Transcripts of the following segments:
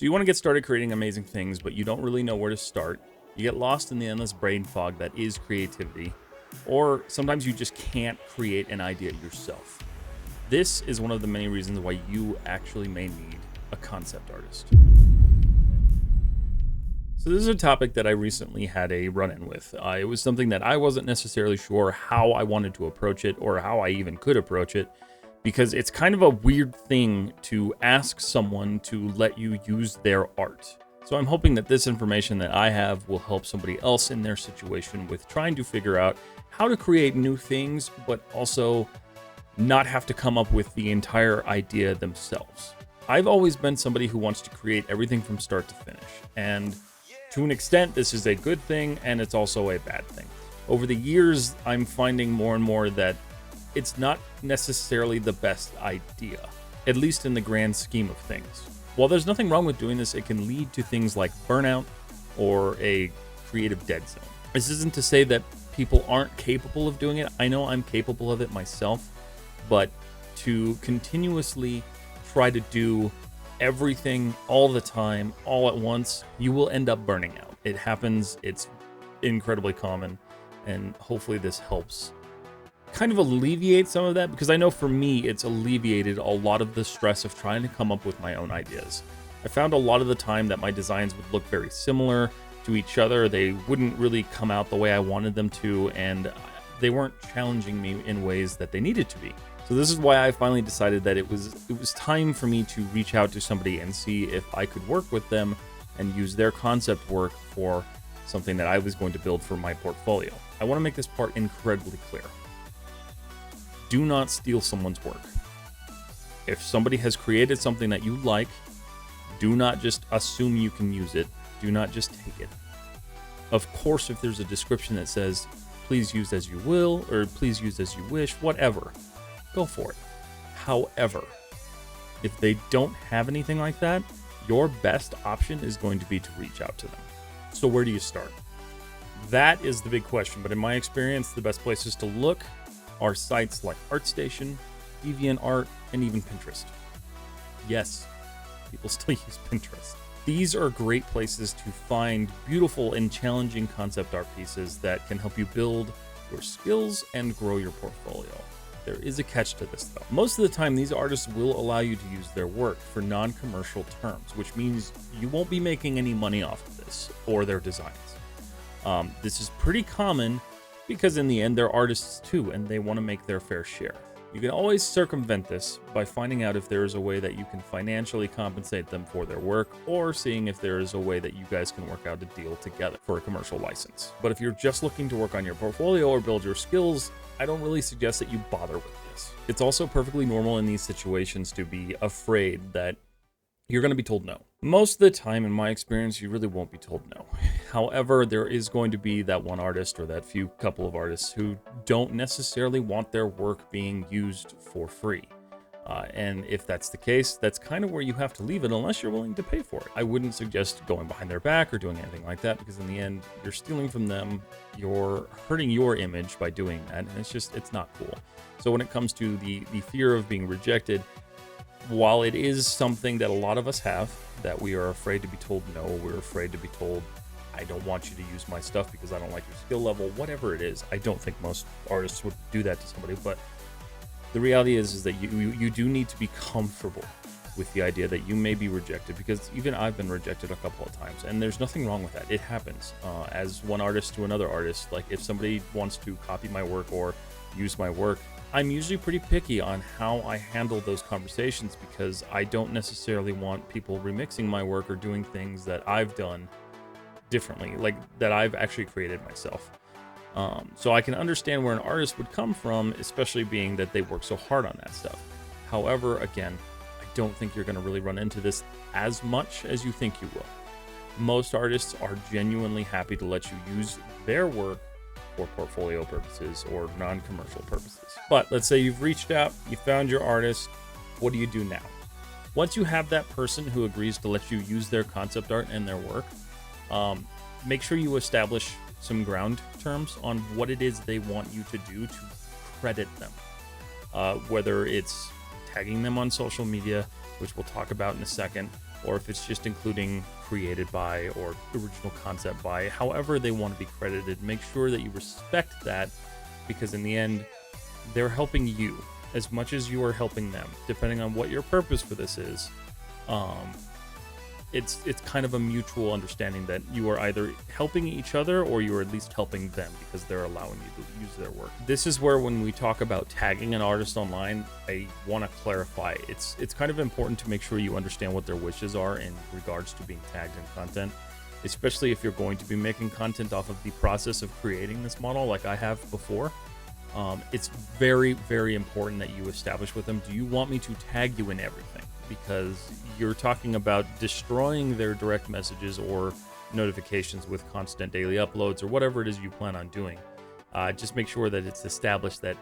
So you want to get started creating amazing things, but you don't really know where to start. You get lost in the endless brain fog that is creativity, or sometimes you just can't create an idea yourself. This is one of the many reasons why you actually may need a concept artist. So this is a topic that I recently had a run-in with. It was something that I wasn't necessarily sure how I wanted to approach it or how I even could approach it, because it's kind of a weird thing to ask someone to let you use their art. So I'm hoping that this information that I have will help somebody else in their situation with trying to figure out how to create new things, but also not have to come up with the entire idea themselves. I've always been somebody who wants to create everything from start to finish, and to an extent, this is a good thing, and it's also a bad thing. Over the years, I'm finding more and more that it's not necessarily the best idea, at least in the grand scheme of things. While there's nothing wrong with doing this, it can lead to things like burnout or a creative dead zone. This isn't to say that people aren't capable of doing it. I know I'm capable of it myself, but to continuously try to do everything all the time, all at once, you will end up burning out. It happens, it's incredibly common, and hopefully this helps kind of alleviate some of that, because I know for me, it's alleviated a lot of the stress of trying to come up with my own ideas. I found a lot of the time that my designs would look very similar to each other. They wouldn't really come out the way I wanted them to, and they weren't challenging me in ways that they needed to be. So this is why I finally decided that it was time for me to reach out to somebody and see if I could work with them and use their concept work for something that I was going to build for my portfolio. I want to make this part incredibly clear. Do not steal someone's work. If somebody has created something that you like, do not just assume you can use it. Do not just take it. Of course, if there's a description that says, please use as you will, or please use as you wish, whatever, go for it. However, if they don't have anything like that, your best option is going to be to reach out to them. So where do you start? That is the big question, but in my experience, the best places to look are sites like ArtStation, DeviantArt, and even Pinterest. Yes, people still use Pinterest. These are great places to find beautiful and challenging concept art pieces that can help you build your skills and grow your portfolio. There is a catch to this though. Most of the time, these artists will allow you to use their work for non-commercial terms, which means you won't be making any money off of this or their designs. This is pretty common because in the end, they're artists too, and they want to make their fair share. You can always circumvent this by finding out if there is a way that you can financially compensate them for their work, or seeing if there is a way that you guys can work out a deal together for a commercial license. But if you're just looking to work on your portfolio or build your skills, I don't really suggest that you bother with this. It's also perfectly normal in these situations to be afraid that you're going to be told no. Most of the time, in my experience, you really won't be told no. However, there is going to be that one artist or that few couple of artists who don't necessarily want their work being used for free. And if that's the case, that's kind of where you have to leave it unless you're willing to pay for it. I wouldn't suggest going behind their back or doing anything like that, because in the end, you're stealing from them, you're hurting your image by doing that, and it's not cool. So when it comes to the fear of being rejected, while it is something that a lot of us have, that we are afraid to be told no, we're afraid to be told, I don't want you to use my stuff because I don't like your skill level, whatever it is. I don't think most artists would do that to somebody, but the reality is that you do need to be comfortable with the idea that you may be rejected, because even I've been rejected a couple of times, and there's nothing wrong with that. It happens. As one artist to another artist, like if somebody wants to copy my work or use my work, I'm usually pretty picky on how I handle those conversations, because I don't necessarily want people remixing my work or doing things that I've done differently, like that I've actually created myself. So I can understand where an artist would come from, especially being that they work so hard on that stuff. However, again, I don't think you're going to really run into this as much as you think you will. Most artists are genuinely happy to let you use their work for portfolio purposes or non-commercial purposes. But let's say you've reached out, you found your artist. What do you do now? Once you have that person who agrees to let you use their concept art and their work, make sure you establish some ground terms on what it is they want you to do to credit them. Whether it's tagging them on social media, which we'll talk about in a second, or if it's just including created by or original concept by, however they want to be credited. Make sure that you respect that, because in the end, they're helping you as much as you are helping them, depending on what your purpose for this is. It's kind of a mutual understanding that you are either helping each other or you are at least helping them because they're allowing you to use their work. This is where, when we talk about tagging an artist online, I want to clarify. It's kind of important to make sure you understand what their wishes are in regards to being tagged in content, especially if you're going to be making content off of the process of creating this model like I have before. It's very, very important that you establish with them, do you want me to tag you in everything? Because you're talking about destroying their direct messages or notifications with constant daily uploads or whatever it is you plan on doing. Just make sure that it's established that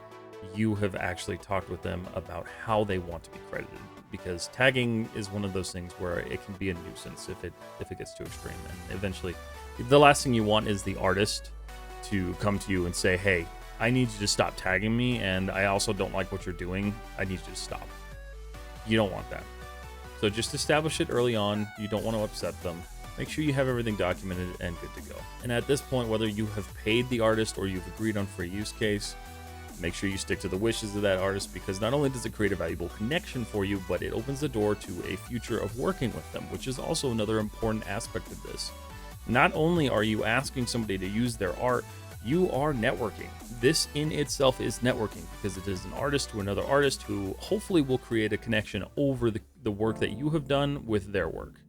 you have actually talked with them about how they want to be credited, because tagging is one of those things where it can be a nuisance if it gets too extreme. And eventually, the last thing you want is the artist to come to you and say, hey, I need you to stop tagging me, and I also don't like what you're doing. I need you to stop. You don't want that. So just establish it early on. You don't want to upset them. Make sure you have everything documented and good to go. And at this point, whether you have paid the artist or you've agreed on free use case, make sure you stick to the wishes of that artist, because not only does it create a valuable connection for you, but it opens the door to a future of working with them, which is also another important aspect of this. Not only are you asking somebody to use their art, you are networking. This in itself is networking, because it is an artist to another artist who hopefully will create a connection over the work that you have done with their work.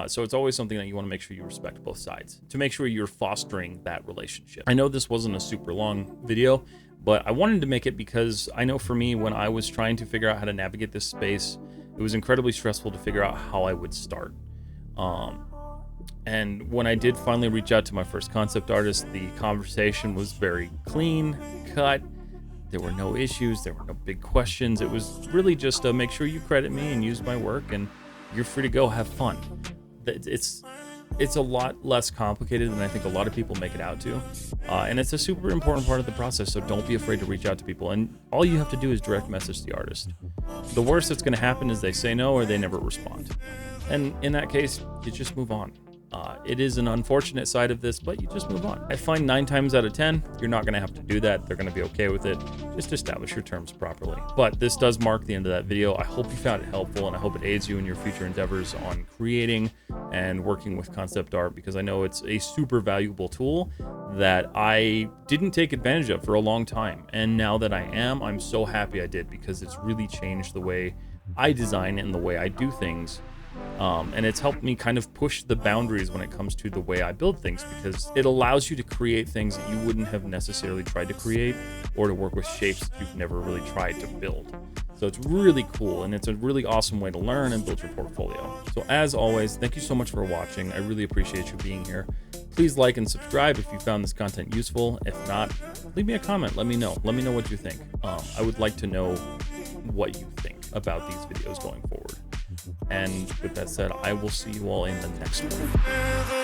So it's always something that you want to make sure you respect both sides to make sure you're fostering that relationship. I know this wasn't a super long video, but I wanted to make it because I know for me, when I was trying to figure out how to navigate this space, it was incredibly stressful to figure out how I would start. And when I did finally reach out to my first concept artist, the conversation was very clean cut. There were no issues. There were no big questions. It was really just make sure you credit me and use my work, and you're free to go have fun. It's a lot less complicated than I think a lot of people make it out to. And it's a super important part of the process, so don't be afraid to reach out to people. And all you have to do is direct message the artist. The worst that's going to happen is they say no or they never respond. And in that case, you just move on. It is an unfortunate side of this, but you just move on. I find 9 times out of 10, you're not going to have to do that. They're going to be okay with it. Just establish your terms properly. But this does mark the end of that video. I hope you found it helpful, and I hope it aids you in your future endeavors on creating and working with concept art, because I know it's a super valuable tool that I didn't take advantage of for a long time. And now that I am, I'm so happy I did, because it's really changed the way I design and the way I do things. And it's helped me kind of push the boundaries when it comes to the way I build things, because it allows you to create things that you wouldn't have necessarily tried to create, or to work with shapes that you've never really tried to build. So it's really cool, and it's a really awesome way to learn and build your portfolio. So as always, thank you so much for watching. I really appreciate you being here. Please like and subscribe if you found this content useful. If not, leave me a comment. Let me know. Let me know what you think. I would like to know what you think about these videos going forward. And with that said, I will see you all in the next one.